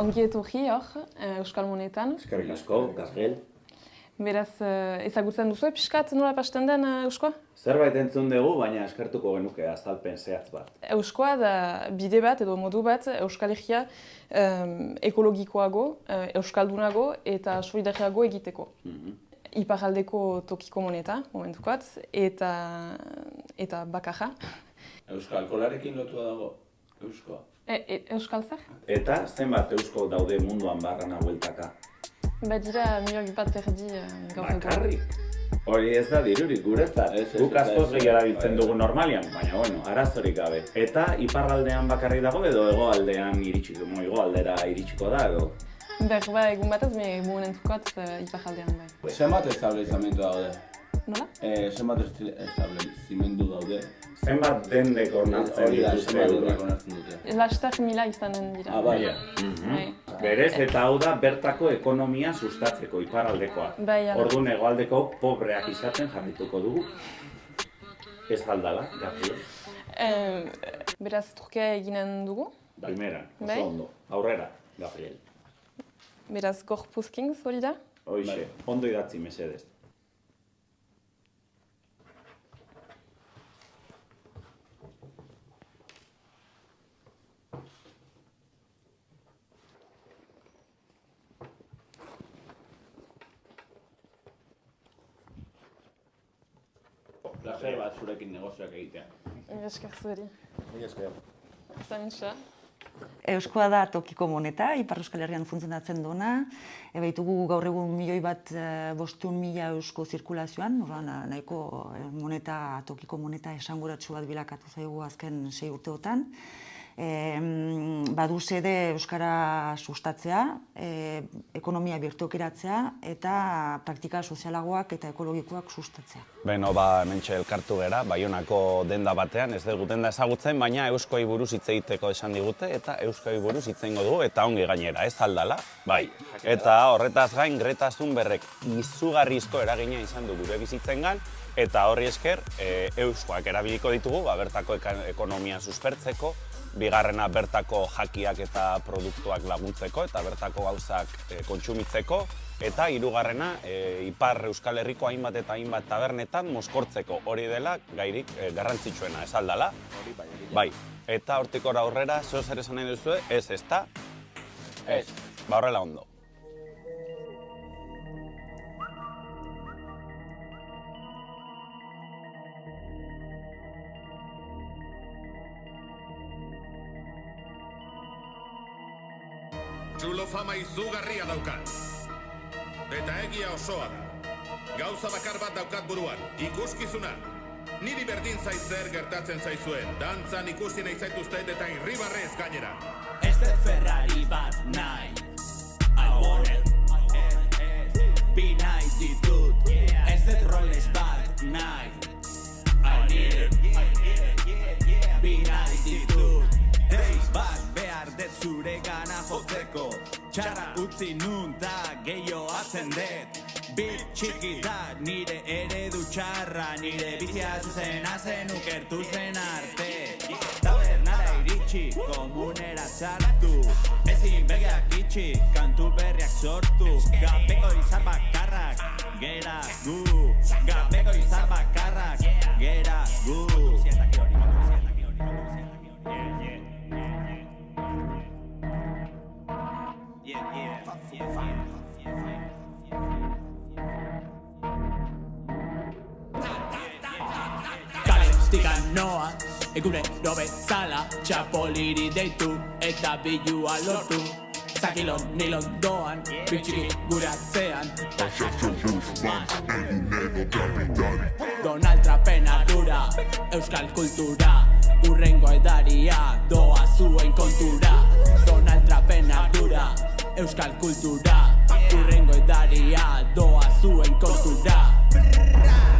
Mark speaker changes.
Speaker 1: Ongi etorri hor, Euskal Monetan.
Speaker 2: Eskerrik asko, Gazgel.
Speaker 1: Beraz, ezagutzen duzu, pixkat nola pasten den euskoa?
Speaker 2: Zerbait entzun dugu, baina eskertuko genuke azalpen zehatz bat.
Speaker 1: Euskoa da bide bat edo modu bat Euskal Herria ekologikoago, euskaldunago eta solidariago egiteko. Iparraldeko tokiko moneta, momentukoat, eta bakarra.
Speaker 3: Euskal kolarekin lotua dago, euskoa.
Speaker 1: Euskal zer?
Speaker 2: Eta zenbat eusko daude munduan barrana bueltaka?
Speaker 1: Badira milioi bat erdi gaur egun.
Speaker 2: Bakarrik? Hori ez da dirurik guretzat. Guk askoz gehi erabiltzen dugu normalian, baina bueno, arazorik gabe. Eta iparraldean bakarrik dago edo hegoaldean hegoaldera iritsiko da edo?
Speaker 1: Berba egun batez, momentukoat iparraldean bai.
Speaker 3: Zenbat establezamendu daude?
Speaker 1: Nola?
Speaker 3: Zenbat establezamendu daude?
Speaker 2: Zenbat dendek onartzen dituzte euroak?
Speaker 1: Laster 1000 izanen dira.
Speaker 3: Bai.
Speaker 2: Berez, eta hau da bertako ekonomia sustatzeko, iparraldekoa.
Speaker 1: Bai,
Speaker 2: Orduan hegoaldeko pobreak izaten jarrituko dugu. Ez aldala, Gabriel.
Speaker 1: Beraz, trukea eginen dugu.
Speaker 2: Primera,
Speaker 1: Bai.
Speaker 2: oso ondo. Aurrera, Gabriel.
Speaker 1: Beraz, gorpuzkin hori da.
Speaker 2: Hoixe, ondo idatzi mesedez.
Speaker 3: Plazer bat zurekin negozioak egitea.
Speaker 1: Esker zueri. Zamintza.
Speaker 4: Euskoa da tokiko moneta, Ipar Euskal Herrian funtzionatzen duena. Baitugu gaur egun 1.500.000 eusko zirkulazioan, nahiko moneta, tokiko moneta esanguratsu bat bilakatu zaigu azken 6 urteotan. Badu xede euskara sustatzea, ekonomia birtokeratzea eta praktika sozialagoak eta ekologikoak sustatzea.
Speaker 5: Beno, hementxe elkartu gera, Baionako denda batean, ez dugu denda ezagutzen, baina euskoi buruz hitz egiteko esan digute eta euskoi buruz hitz egingo dugu eta ongi gainera, ez aldala? Bai. Eta horretaz gain, Greta Thunbergek izugarrizko eragina izan du gure bizitzengan eta horri esker euskoak erabiliko ditugu, bertako ekonomia suspertzeko, bigarrena bertako jakiak eta produktuak laguntzeko eta bertako gauzak kontsumitzeko, eta hirugarrena Ipar Euskal Herriko hainbat eta hainbat tabernetan mozkortzeko, hori dela gairik garrantzitsuena, ez aldala? Bai. Eta hortik aurrera, zer esan nahi duzue, ez, ezta? Ez. Horrela ondo.
Speaker 6: Txulo fama izugarria daukat. Eta egia osoa da. Gauza bakar bat daukat buruan, ikuskizuna. Niri berdin zait zer gertatzen zaizuen, dantzan ikusi nahi zaituztet eta irribarrez gainera.
Speaker 7: Ez dut Ferrari bat nahi, I want it. Bi nahi ditut, ez dut Rolex bat nahi, I need it. Bi nahi ditut, ez bat behar dut zure gana jotzeko. Txarra utzi nun ta gehiago atzen dut. Bit txiki da nire eredu txarra, nire bizia zuzena zen ukertu zen arte. Tabernara iritsi, komunera sartu, ezin begiak itxi, kantu berriak sortu. Gabeko izar bakarrak, gera gu. Gabeko izar bakarrak, gera gu. Noa, egunero bezala, txapoliri deitu eta bilua lortu. Zakilon nilon doan, bitxiki gure atzean. Donald Trumpen ardura, euskal kultura, urrengo edaria, doa zuen kontura. Donald Trumpen ardura. ura, euskal kultura, urrengo edaria doa zuen kontura.